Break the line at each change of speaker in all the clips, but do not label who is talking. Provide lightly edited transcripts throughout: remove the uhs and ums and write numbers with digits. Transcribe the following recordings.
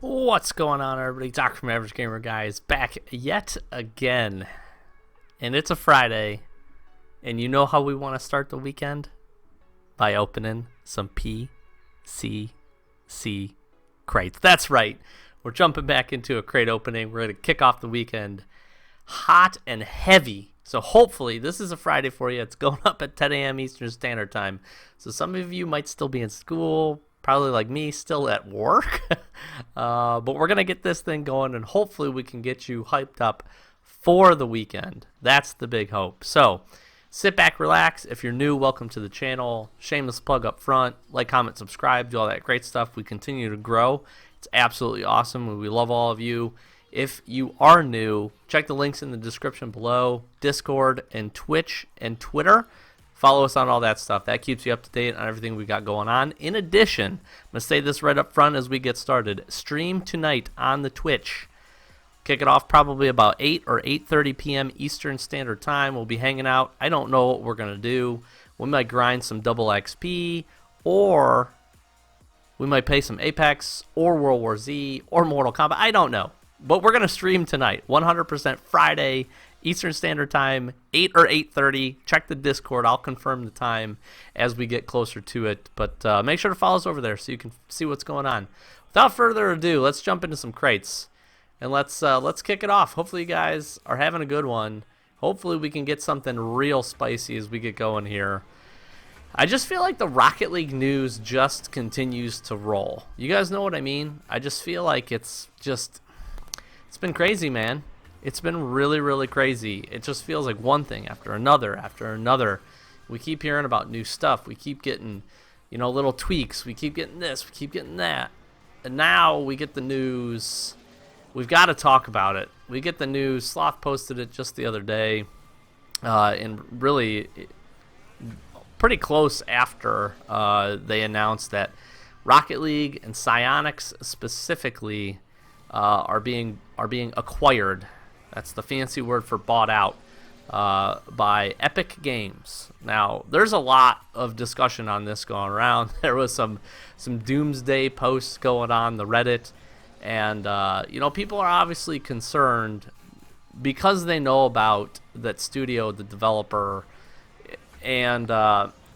What's going on, everybody? Doc from Average Gamer Guys back yet again. And it's a Friday. And you know how we want to start the weekend? By opening some PCC crates. That's right. We're jumping back into a crate opening. We're going to kick off the weekend hot and heavy. So hopefully this is a Friday for you. It's going up at 10 a.m. Eastern Standard Time. So some of you might still be in school, probably like me, still at work. But we're going to get this thing going, and hopefully we can get you hyped up for the weekend. That's the big hope. So sit back, relax. If you're new, welcome to the channel. Shameless plug up front. Like, comment, subscribe, do all that great stuff. We continue to grow. It's absolutely awesome. We love all of you. If you are new, check the links in the description below. Discord and Twitch and Twitter. Follow us on all that stuff. That keeps you up to date on everything we got going on. In addition, I'm going to say this right up front as we get started. Stream tonight on the Twitch. Kick it off probably about 8 or 8:30 p.m. Eastern Standard Time. We'll be hanging out. I don't know what we're going to do. We might grind some double XP, or we might play some Apex, or World War Z, or Mortal Kombat. I don't know. But we're going to stream tonight. 100% Friday, Eastern Standard Time, 8 or 8:30. Check the Discord. I'll confirm the time as we get closer to it. But make sure to follow us over there so you can see what's going on. Without further ado, let's jump into some crates. And let's kick it off. Hopefully you guys are having a good one. Hopefully we can get something real spicy as we get going here. I just feel like the Rocket League news just continues to roll. You guys know what I mean? I just feel like it's been crazy, man. It's been really, really crazy. It just feels like one thing after another after another. We keep hearing about new stuff. We keep getting, little tweaks. We keep getting this. We keep getting that. And now we get the news. We've got to talk about it. We get the news. Sloth posted it just the other day. And really pretty close after they announced that Rocket League and Psyonix specifically are being acquired. That's the fancy word for bought out by Epic Games. Now, there's a lot of discussion on this going around. There was some doomsday posts going on the Reddit, and people are obviously concerned because they know about that studio, the developer, and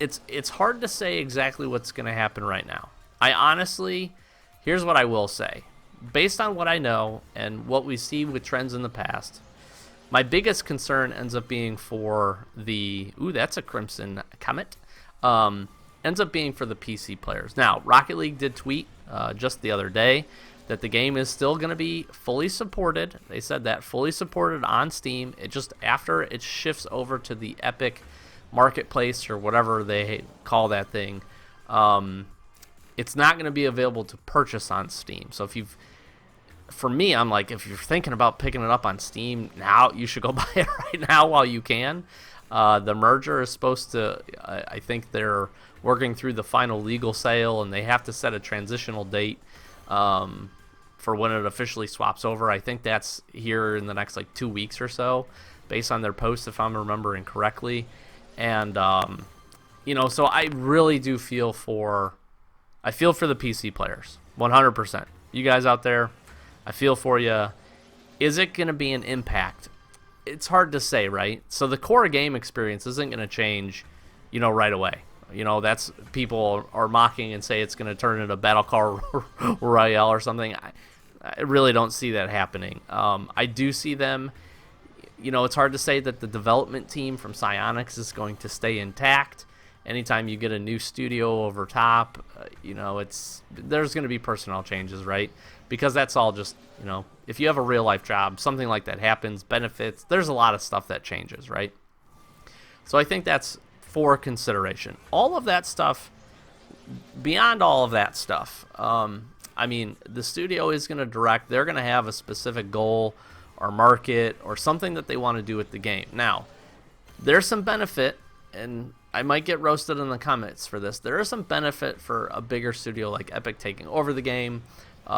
it's hard to say exactly what's going to happen right now. Here's what I will say. Based on what I know and what we see with trends in the past, my biggest concern ends up being for that's a Crimson Comet, ends up being for the PC players. Now, Rocket League did tweet just the other day that the game is still going to be fully supported. They said that fully supported on Steam. It just, after it shifts over to the Epic Marketplace or whatever they call that thing, it's not going to be available to purchase on Steam. So for me, I'm like, if you're thinking about picking it up on Steam now, you should go buy it right now while you can. The merger is supposed to, I think they're working through the final legal sale, and they have to set a transitional date for when it officially swaps over. I think that's here in the next 2 weeks or so, based on their posts, if I'm remembering correctly. And so I really do feel for the PC players, 100%. You guys out there, I feel for you. Is it going to be an impact? It's hard to say, right? So the core game experience isn't going to change, right away. That's, people are mocking and say it's going to turn into Battle Car Royale or something. I really don't see that happening. I do see them, it's hard to say that the development team from Psyonix is going to stay intact. Anytime you get a new studio over top, there's going to be personnel changes, right? Because that's all just, if you have a real life job, something like that happens, benefits, there's a lot of stuff that changes, right? So I think that's for consideration. All of that stuff, beyond all of that stuff, the studio is going to direct, they're going to have a specific goal or market or something that they want to do with the game. Now, there's some benefit, and I might get roasted in the comments for this. There is some benefit for a bigger studio like Epic taking over the game.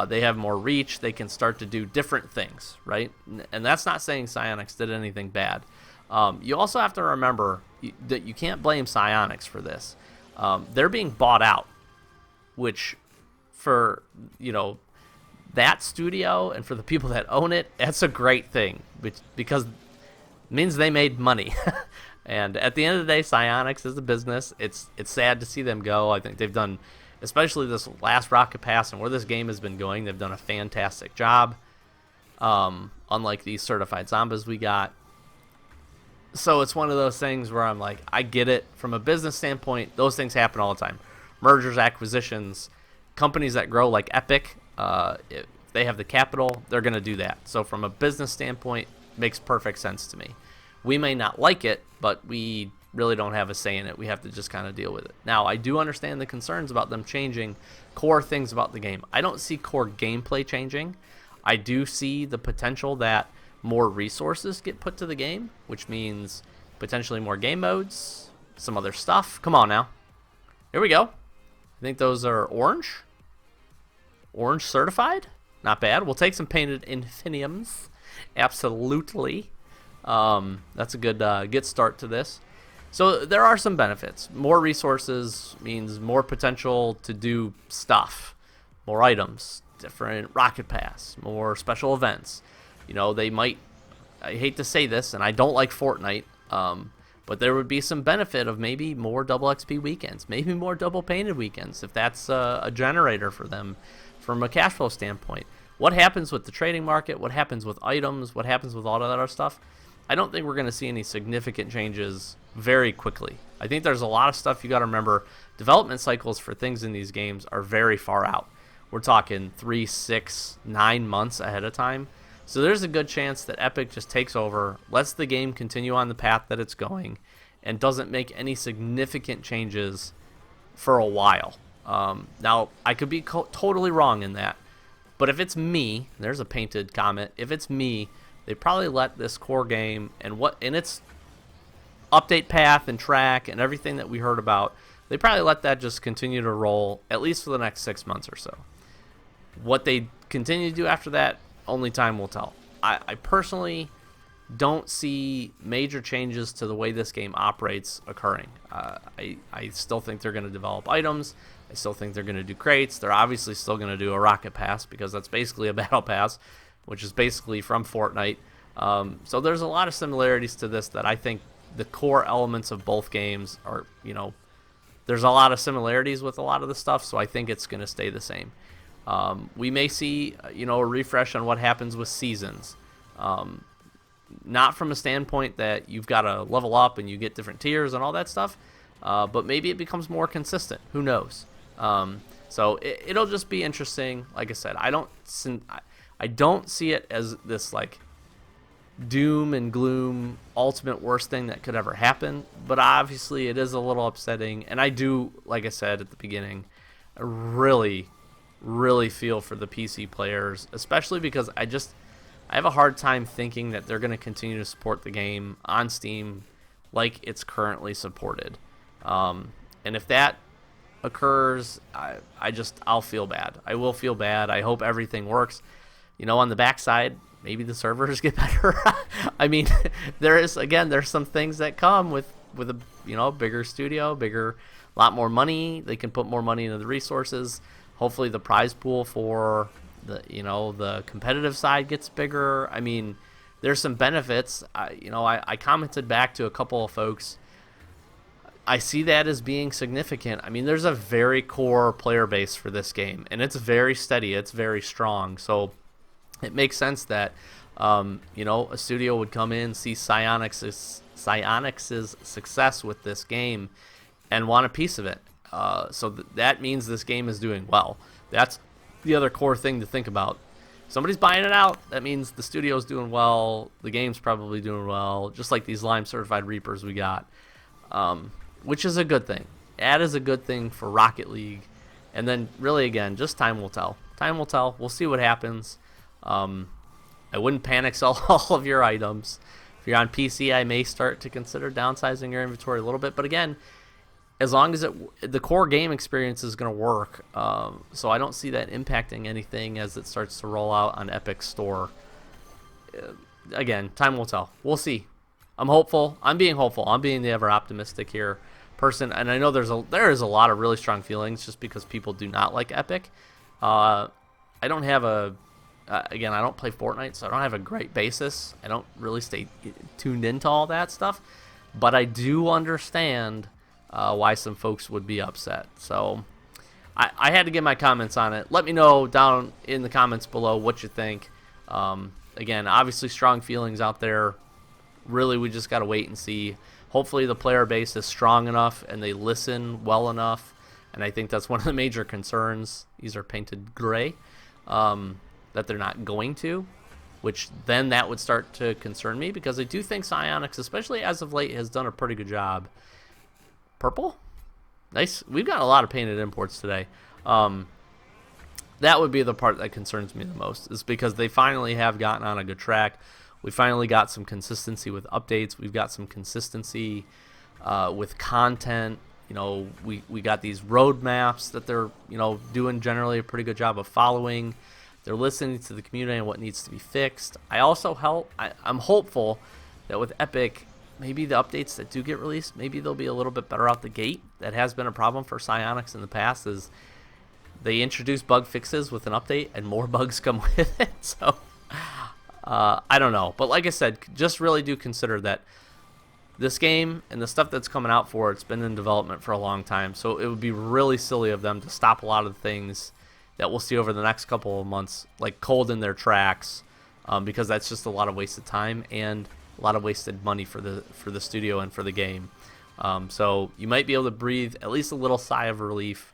They have more reach. They can start to do different things, right? And that's not saying Psyonix did anything bad. You also have to remember that you can't blame Psyonix for this. They're being bought out, which for, that studio and for the people that own it, that's a great thing because it means they made money. And at the end of the day, Psyonix is a business. It's sad to see them go. I think they've done, especially this last Rocket Pass and where this game has been going, they've done a fantastic job. Unlike these certified zombies we got. So it's one of those things where I'm like, I get it. From a business standpoint, those things happen all the time. Mergers, acquisitions, companies that grow like Epic, if they have the capital, they're going to do that. So from a business standpoint, it makes perfect sense to me. We may not like it, but we really don't have a say in it. We have to just kind of deal with it. Now, I do understand the concerns about them changing core things about the game. I don't see core gameplay changing. I do see the potential that more resources get put to the game, which means potentially more game modes, some other stuff. Come on now. Here we go. I think those are orange. Orange certified. Not bad. We'll take some painted infiniums. Absolutely. That's a good start to this. So there are some benefits. More resources means more potential to do stuff. More items. Different Rocket Pass. More special events. You know, they might, I hate to say this, and I don't like Fortnite, but there would be some benefit of maybe more double XP weekends, maybe more double painted weekends, if that's a generator for them from a cash flow standpoint. What happens with the trading market? What happens with items? What happens with all of that other stuff? I don't think we're going to see any significant changes very quickly. I think there's a lot of stuff you got to remember. Development cycles for things in these games are very far out. We're talking 3, 6, 9 months ahead of time. So there's a good chance that Epic just takes over, lets the game continue on the path that it's going, and doesn't make any significant changes for a while. Now, I could be totally wrong in that, but if it's me, there's a painted comment, if it's me, they probably let this core game and what in its update path and track and everything that we heard about, they probably let that just continue to roll, at least for the next 6 months or so. What they continue to do after that, only time will tell. I personally don't see major changes to the way this game operates occurring. I still think they're going to develop items. I still think they're going to do crates. They're obviously still going to do a Rocket Pass because that's basically a Battle Pass, which is basically from Fortnite. So there's a lot of similarities to this that I think the core elements of both games are, you know, there's a lot of similarities with a lot of the stuff, so I think it's going to stay the same. We may see, you know, a refresh on what happens with seasons. Not from a standpoint that you've got to level up and you get different tiers and all that stuff, but maybe it becomes more consistent. Who knows? So it'll just be interesting. Like I said, I don't see it as this like doom and gloom ultimate worst thing that could ever happen, but obviously it is a little upsetting. And I do, like I said at the beginning, really feel for the PC players, especially because I have a hard time thinking that they're going to continue to support the game on Steam like it's currently supported. And if that occurs, I'll feel bad. I will feel bad. I hope everything works. You know, on the backside, maybe the servers get better. I mean, there's some things that come with a, you know, bigger studio, a lot more money. They can put more money into the resources. Hopefully the prize pool for the competitive side gets bigger. I mean, there's some benefits. I commented back to a couple of folks. I see that as being significant. I mean, there's a very core player base for this game, and it's very steady. It's very strong. So it makes sense that a studio would come in, see Psyonix's success with this game, and want a piece of it. So that means this game is doing well. That's the other core thing to think about. Somebody's buying it out. That means the studio's doing well. The game's probably doing well, just like these Lime Certified Reapers we got, which is a good thing. That is a good thing for Rocket League. And then, really, again, just time will tell. Time will tell. We'll see what happens. I wouldn't panic sell all of your items. If you're on PC, I may start to consider downsizing your inventory a little bit. But again, as long as the core game experience is going to work, so I don't see that impacting anything as it starts to roll out on Epic Store. Again, time will tell. We'll see. I'm hopeful. I'm being hopeful. I'm being the ever optimistic here person, and I know there is a lot of really strong feelings just because people do not like Epic. I don't have a Again, I don't play Fortnite, so I don't have a great basis. I don't really stay tuned into all that stuff. But I do understand why some folks would be upset. So I had to get my comments on it. Let me know down in the comments below what you think. Again, obviously strong feelings out there. Really, we just got to wait and see. Hopefully the player base is strong enough and they listen well enough. And I think that's one of the major concerns. These are painted gray. That they're not going to, which then that would start to concern me, because I do think Psyonix, especially as of late, has done a pretty good job. Purple? Nice. We've got a lot of painted imports today. That would be the part that concerns me the most, is because they finally have gotten on a good track. We finally got some consistency with updates. We've got some consistency with content. You know, we got these roadmaps that they're, doing generally a pretty good job of following. They're listening to the community and what needs to be fixed. I'm hopeful that with Epic, maybe the updates that do get released, maybe they'll be a little bit better out the gate. That has been a problem for Psyonix in the past, is they introduce bug fixes with an update and more bugs come with it. So I don't know. But like I said, just really do consider that this game and the stuff that's coming out for it's been in development for a long time. So it would be really silly of them to stop a lot of the things that we'll see over the next couple of months, like cold in their tracks, because that's just a lot of wasted time and a lot of wasted money for the studio and for the game. So you might be able to breathe at least a little sigh of relief,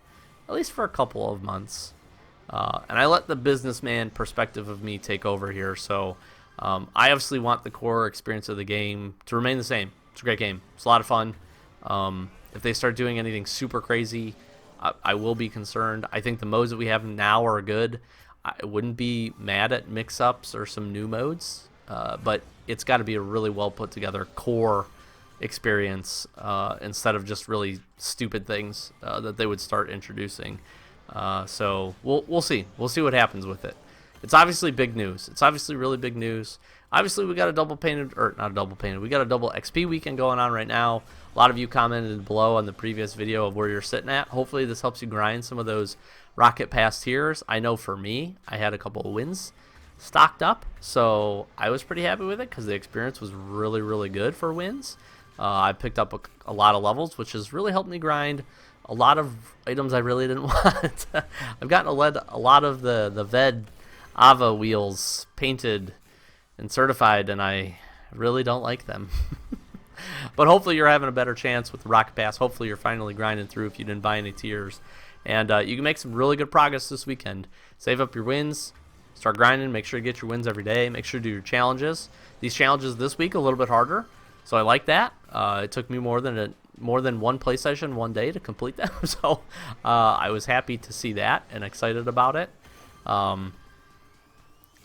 at least for a couple of months. And I let the businessman perspective of me take over here. So I obviously want the core experience of the game to remain the same. It's a great game. It's a lot of fun. If they start doing anything super crazy, I will be concerned. I think the modes that we have now are good. I wouldn't be mad at mix-ups or some new modes, but it's got to be a really well put together core experience instead of just really stupid things that they would start introducing. So we'll see. We'll see what happens with it. It's obviously big news. It's obviously really big news. Obviously, we got a double painted, or not a double painted, we got a double XP weekend going on right now. A lot of you commented below on the previous video of where you're sitting at. Hopefully, this helps you grind some of those Rocket Pass tiers. I know for me, I had a couple of wins stocked up, so I was pretty happy with it because the experience was really, really good for wins. I picked up a lot of levels, which has really helped me grind a lot of items I really didn't want. I've gotten a lot of the VED Ava wheels painted and certified, and I really don't like them. But hopefully you're having a better chance with the Rocket Pass. Hopefully you're finally grinding through if you didn't buy any tiers. And you can make some really good progress this weekend. Save up your wins. Start grinding. Make sure to get your wins every day. Make sure to do your challenges. These challenges this week a little bit harder, so I like that. It took me more than one play session one day to complete them. So I was happy to see that and excited about it.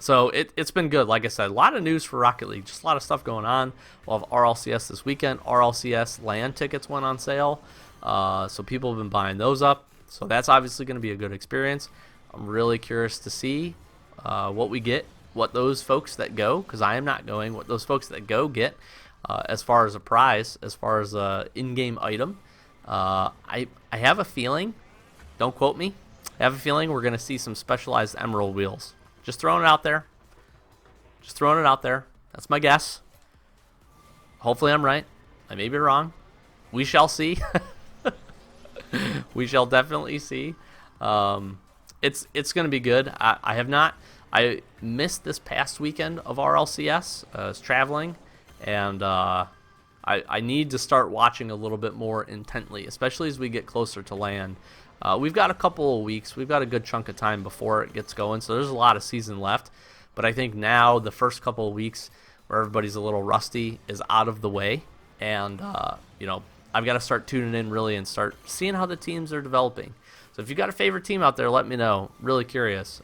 So it's been good. Like I said, a lot of news for Rocket League. Just a lot of stuff going on. We'll have RLCS this weekend. RLCS LAN tickets went on sale. So people have been buying those up. So that's obviously going to be a good experience. I'm really curious to see what we get, what those folks that go, because I am not going, what those folks that go get as far as a prize, as far as a in-game item. I have a feeling, don't quote me, I have a feeling we're going to see some specialized emerald wheels. Just throwing it out there. Just throwing it out there. That's my guess. Hopefully I'm right. I may be wrong. We shall see. We shall definitely see. It's going to be good. I missed this past weekend of RLCS. I was traveling, and I need to start watching a little bit more intently, especially as we get closer to LAN. We've got a couple of weeks. We've got a good chunk of time before it gets going, so there's a lot of season left. But I think now the first couple of weeks where everybody's a little rusty is out of the way. And, I've got to start tuning in really and start seeing how the teams are developing. So if you've got a favorite team out there, let me know. Really curious.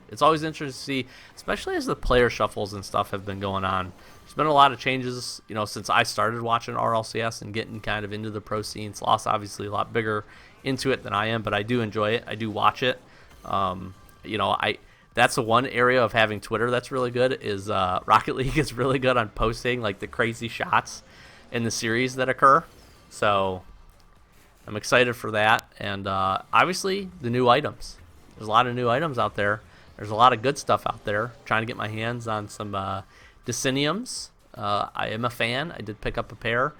It's always interesting to see, especially as the player shuffles and stuff have been going on. There's been a lot of changes, since I started watching RLCS and getting kind of into the pro scene. Sloss obviously a lot bigger into it than I am, but I do enjoy it. I do watch it. That's the one area of having Twitter that's really good is Rocket League is really good on posting like the crazy shots in the series that occur. So I'm excited for that. And obviously the new items. There's a lot of new items out there. There's a lot of good stuff out there. Trying to get my hands on some Decenniums. I am a fan. I did pick up a pair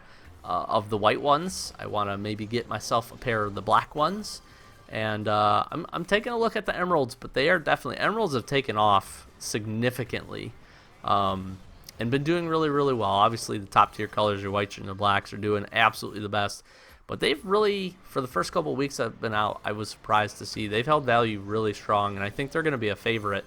of the white ones. I want to maybe get myself a pair of the black ones. And I'm taking a look at the emeralds, but they are definitely, emeralds have taken off significantly and been doing really, really well. Obviously, the top tier colors, your whites and your blacks, are doing absolutely the best. But they've really, for the first couple of weeks I've been out, I was surprised to see they've held value really strong, and I think they're going to be a favorite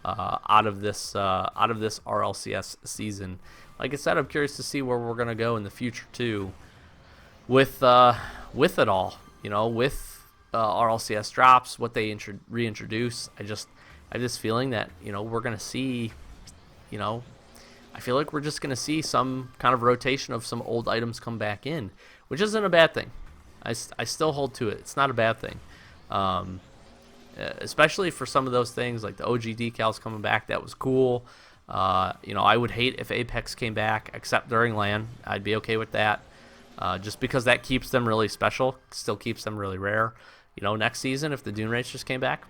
out of this RLCS season. Like I said, I'm curious to see where we're going to go in the future too, with it all. You know, with RLCS drops, what they reintroduce. I just feeling that, you know, we're going to see, you know, I feel like we're just going to see some kind of rotation of some old items come back in, which isn't a bad thing. I still hold to it. It's not a bad thing. Especially for some of those things like the OG decals coming back. That was cool. You know, I would hate if Apex came back except during LAN. I'd be okay with that. Just because that keeps them really special, still keeps them really rare. You know, next season, if the Dune Racers came back,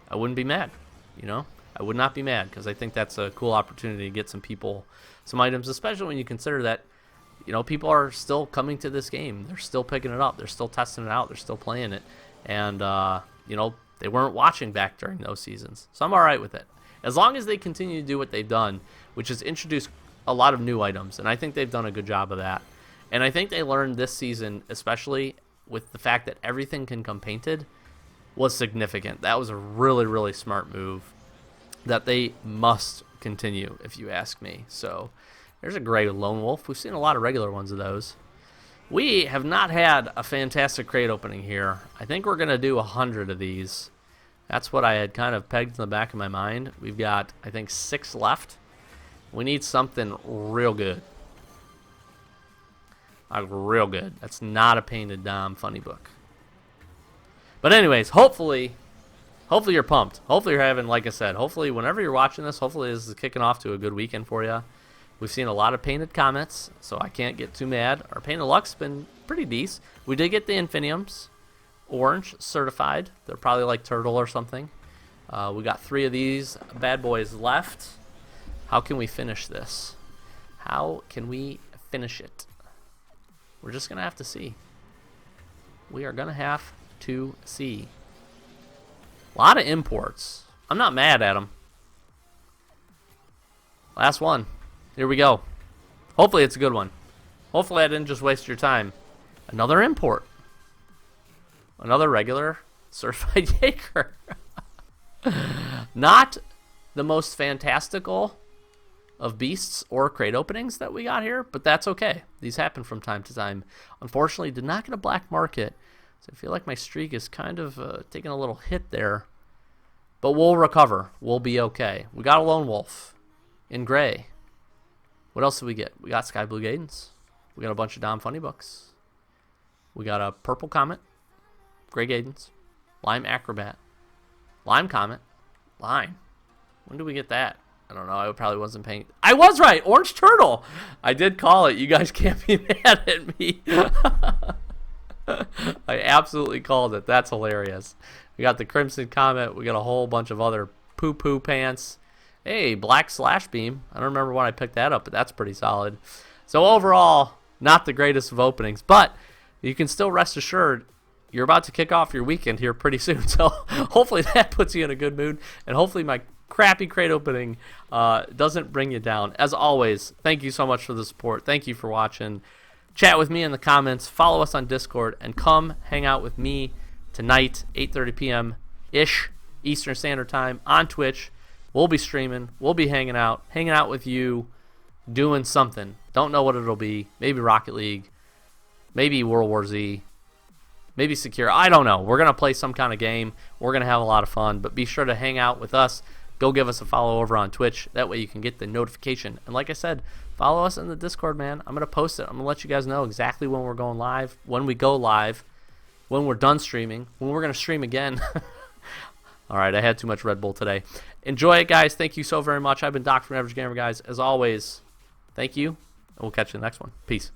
I wouldn't be mad. You know, I would not be mad, because I think that's a cool opportunity to get some people some items, especially when you consider that, you know, people are still coming to this game. They're still picking it up. They're still testing it out. They're still playing it. And, you know, they weren't watching back during those seasons. So I'm all right with it. As long as they continue to do what they've done, which is introduce a lot of new items. And I think they've done a good job of that. And I think they learned this season, especially with the fact that everything can come painted, was significant. That was a really, really smart move that they must continue, if you ask me. So there's a gray lone wolf. We've seen a lot of regular ones of those. We have not had a fantastic crate opening here. I think we're going to do 100 of these. That's what I had kind of pegged in the back of my mind. We've got, I think, 6 left. We need something real good. Real good. That's not a painted Dom funny book. But anyways, hopefully you're pumped. Hopefully you're having, like I said, hopefully whenever you're watching this, hopefully this is kicking off to a good weekend for you. We've seen a lot of painted comments, so I can't get too mad. Our painted luck's been pretty decent. We did get the Infiniums, orange, certified. They're probably like turtle or something. We got 3 of these bad boys left. How can we finish this? How can we finish it? We're just going to have to see. We are going to have to see. A lot of imports. I'm not mad at them. Last one. Here we go. Hopefully it's a good one. Hopefully I didn't just waste your time. Another import. Another regular certified Jaeger. Not the most fantastical of beasts or crate openings that we got here, but that's okay. These happen from time to time. Unfortunately, did not get a black market, so I feel like my streak is kind of taking a little hit there. But we'll recover. We'll be okay. We got a lone wolf in gray. What else did we get? We got Sky Blue Gaidens. We got a bunch of Dom Funny Books. We got a Purple Comet, Gray Gaidens, Lime Acrobat, Lime Comet, Lime. When did we get that? I don't know. I probably wasn't paying. I was right. Orange Turtle. I did call it. You guys can't be mad at me. I absolutely called it. That's hilarious. We got the Crimson Comet. We got a whole bunch of other poo-poo pants. Hey, Black Slash Beam. I don't remember when I picked that up, but that's pretty solid. So overall, not the greatest of openings, but you can still rest assured you're about to kick off your weekend here pretty soon. So hopefully that puts you in a good mood, and hopefully my crappy crate opening doesn't bring you down. As always, thank you so much for the support. Thank you for watching. Chat with me in the comments. Follow us on Discord, and come hang out with me tonight, 8:30 p.m.-ish Eastern Standard Time on Twitch. We'll be streaming. We'll be hanging out with you, doing something. Don't know what it'll be. Maybe Rocket League. Maybe World War Z. Maybe Secure. I don't know. We're going to play some kind of game. We're going to have a lot of fun. But be sure to hang out with us. Go give us a follow over on Twitch. That way you can get the notification. And like I said, follow us in the Discord, man. I'm going to post it. I'm going to let you guys know exactly when we're going live, when we go live, when we're done streaming, when we're going to stream again. All right, I had too much Red Bull today. Enjoy it, guys. Thank you so very much. I've been Doc from Average Gamer, guys. As always, thank you, and we'll catch you in the next one. Peace.